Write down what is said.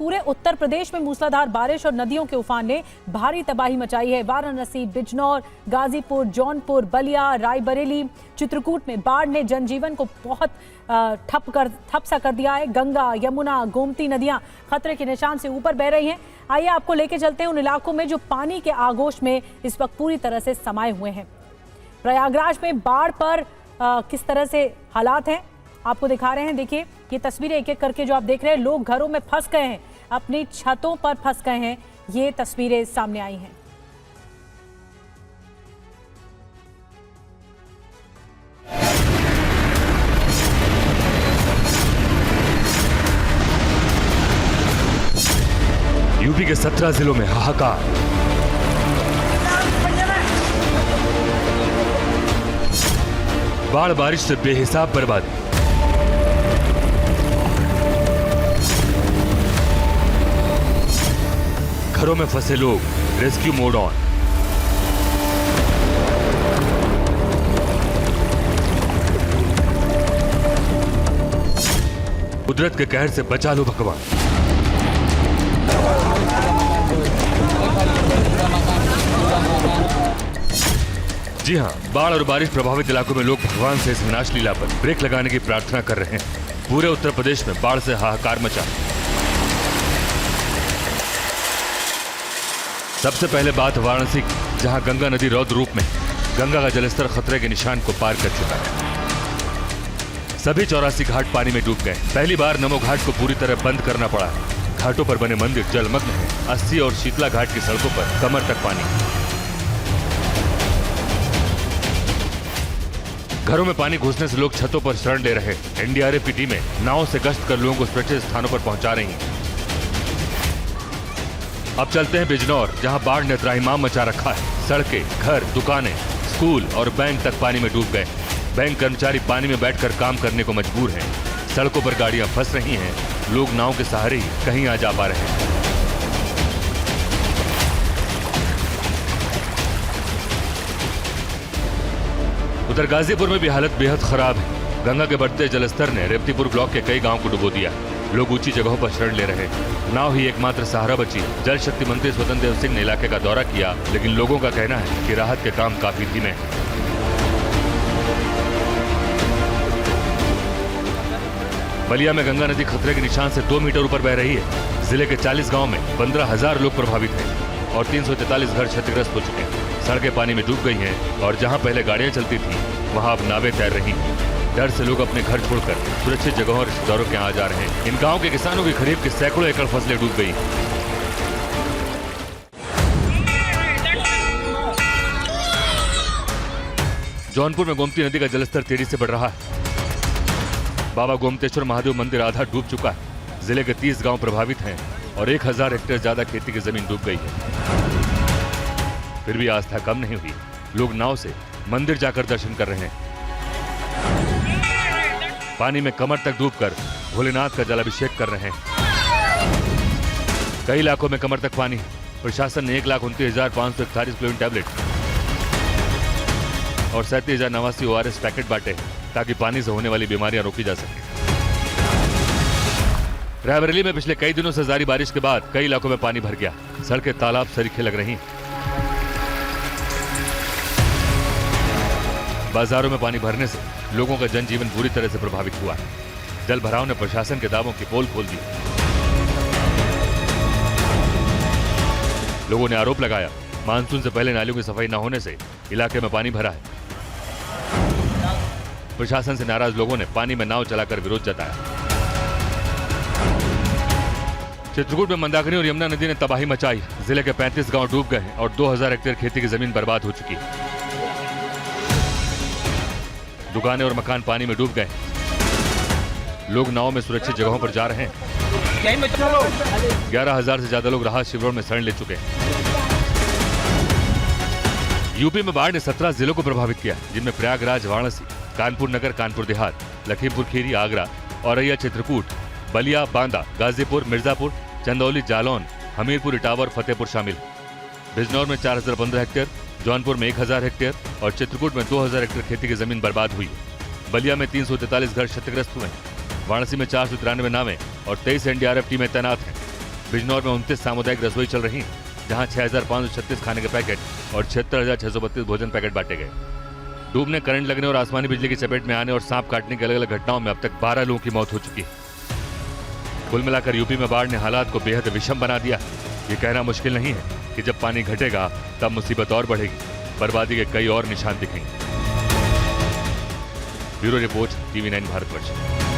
पूरे उत्तर प्रदेश में मूसलाधार बारिश और नदियों के उफान ने भारी तबाही मचाई है। वाराणसी, बिजनौर, गाजीपुर, जौनपुर, बलिया, रायबरेली, चित्रकूट में बाढ़ ने जनजीवन को बहुत ठप सा कर दिया है। गंगा, यमुना, गोमती नदियां खतरे के निशान से ऊपर बह रही हैं। आइए आपको लेके चलते हैं उन इलाकों में जो पानी के आगोश में इस वक्त पूरी तरह से समाये हुए हैं। प्रयागराज में बाढ़ पर किस तरह से हालात हैं आपको दिखा रहे हैं। देखिए ये तस्वीरें एक एक करके जो आप देख रहे हैं, लोग घरों में फंस गए हैं, अपनी छतों पर फंस गए हैं। ये तस्वीरें सामने आई हैं। यूपी के 17 जिलों में हाहाकार। बाढ़ बारिश से बेहिसाब बर्बादी। घरों में फंसे लोग, रेस्क्यू मोड ऑन। कुदरत के कहर से बचा लो भगवान। जी हां, बाढ़ और बारिश प्रभावित इलाकों में लोग भगवान से इस विनाश लीला पर ब्रेक लगाने की प्रार्थना कर रहे हैं। पूरे उत्तर प्रदेश में बाढ़ से हाहाकार मचा। सबसे पहले बात वाराणसी की, जहां गंगा नदी रौद्र रूप में गंगा का जलस्तर खतरे के निशान को पार कर चुका है। सभी 84 घाट पानी में डूब गए। पहली बार नमो घाट को पूरी तरह बंद करना पड़ा। घाटों पर बने मंदिर जलमग्न हैं। 80 और शीतला घाट की सड़कों पर कमर तक पानी। घरों में पानी घुसने से लोग छतों पर शरण ले रहे। एनडीआरएफ की टीमें नावों से गश्त कर लोगों को सुरक्षित स्थानों पर पहुंचा रही हैं। अब चलते हैं बिजनौर, जहां बाढ़ ने त्राहिमाम मचा रखा है। सड़कें, घर, दुकानें, स्कूल और बैंक तक पानी में डूब गए। बैंक कर्मचारी पानी में बैठकर काम करने को मजबूर हैं। सड़कों पर गाड़ियां फंस रही हैं। लोग नाव के सहारे ही कहीं आ जा पा रहे हैं। उधर गाजीपुर में भी हालत बेहद खराब है। गंगा के बढ़ते जलस्तर ने रेवतीपुर ब्लॉक के कई गांवों को डुबो दिया। लोग ऊंची जगहों पर शरण ले रहे हैं। नाव ही एकमात्र सहारा बची। जल शक्ति मंत्री स्वतंत्र देव सिंह ने इलाके का दौरा किया, लेकिन लोगों का कहना है कि राहत के काम काफी धीमे हैं। बलिया में गंगा नदी खतरे के निशान से 2 मीटर ऊपर बह रही है। जिले के 40 गाँव में 15,000 लोग प्रभावित हैं और 343 घर क्षतिग्रस्त हो चुके हैं। सड़कें पानी में डूब गई हैं और जहां पहले गाड़ियां चलती थीं, वहां अब नावें तैर रही हैं। डर से लोग अपने घर छोड़कर सुरक्षित जगहों और रिश्तेदारों के यहाँ आ जा रहे हैं। इन गांव के किसानों की खरीफ की सैकड़ों एकड़ फसलें डूब गई। जौनपुर में गोमती नदी का जलस्तर तेजी से बढ़ रहा है। बाबा गोमतेश्वर महादेव मंदिर आधा डूब चुका है। जिले के 30 गांव प्रभावित हैं और 1000 हेक्टेयर ज्यादा खेती की जमीन डूब गई है। फिर भी आस्था कम नहीं हुई। लोग नाव से मंदिर जाकर दर्शन कर रहे हैं। पानी में कमर तक डूबकर भोलेनाथ का जलाभिषेक कर रहे हैं। कई इलाकों में कमर तक पानी। प्रशासन ने 1,29,541 क्लोरीन टैबलेट और 37,089 ORS पैकेट बांटे ताकि पानी से होने वाली बीमारियां रोकी जा सके। रायबरेली में पिछले कई दिनों से जारी बारिश के बाद कई इलाकों में पानी भर गया। सड़कें तालाब सरीखे लग रही। बाजारों में पानी भरने से लोगों का जनजीवन बुरी तरह से प्रभावित हुआ है। जल भराव ने प्रशासन के दावों की पोल खोल दी। लोगों ने आरोप लगाया, मानसून से पहले नालियों की सफाई न होने से इलाके में पानी भरा है। प्रशासन से नाराज लोगों ने पानी में नाव चलाकर विरोध जताया। चित्रकूट में मंदाकिनी और यमुना नदी ने तबाही मचाई। जिले के 35 गांव डूब गए और 2000 हेक्टेयर खेती की जमीन बर्बाद हो चुकी है। दुकानें और मकान पानी में डूब गए। लोग नाव में सुरक्षित जगहों पर जा रहे हैं। 11,000 से ज्यादा लोग राहत शिविरों में शरण ले चुके हैं। यूपी में बाढ़ ने 17 जिलों को प्रभावित किया, जिनमें प्रयागराज, वाराणसी, कानपुर नगर, कानपुर देहात, लखीमपुर खीरी, आगरा, औरैया, चित्रकूट, बलिया, बांदा, गाजीपुर, मिर्जापुर, चंदौली, जालौन, हमीरपुर, इटावा और फतेहपुर शामिल। बिजनौर में 4015 हेक्टेयर, जौनपुर में 1000 हेक्टेयर और चित्रकूट में 2000 हेक्टेयर खेती की जमीन बर्बाद हुई। बलिया में 343 घर क्षतिग्रस्त हुए हैं। वाराणसी में 493 नावें और 23 एनडीआरएफ टीमें तैनात हैं। बिजनौर में 29 सामुदायिक रसोई चल रही हैं, जहां 6,536 खाने के पैकेट और 76,632 भोजन पैकेट बांटे गए। डूबने, करंट लगने और आसमानी बिजली की चपेट में आने और सांप काटने की अलग अलग घटनाओं में अब तक 12 लोगों की मौत हो चुकी है। कुल मिलाकर यूपी में बाढ़ ने हालात को बेहद विषम बना दिया। ये कहना मुश्किल नहीं है कि जब पानी घटेगा तब मुसीबत और बढ़ेगी, बर्बादी के कई और निशान दिखेंगे। Bureau report, TV9 Bharatvarsh.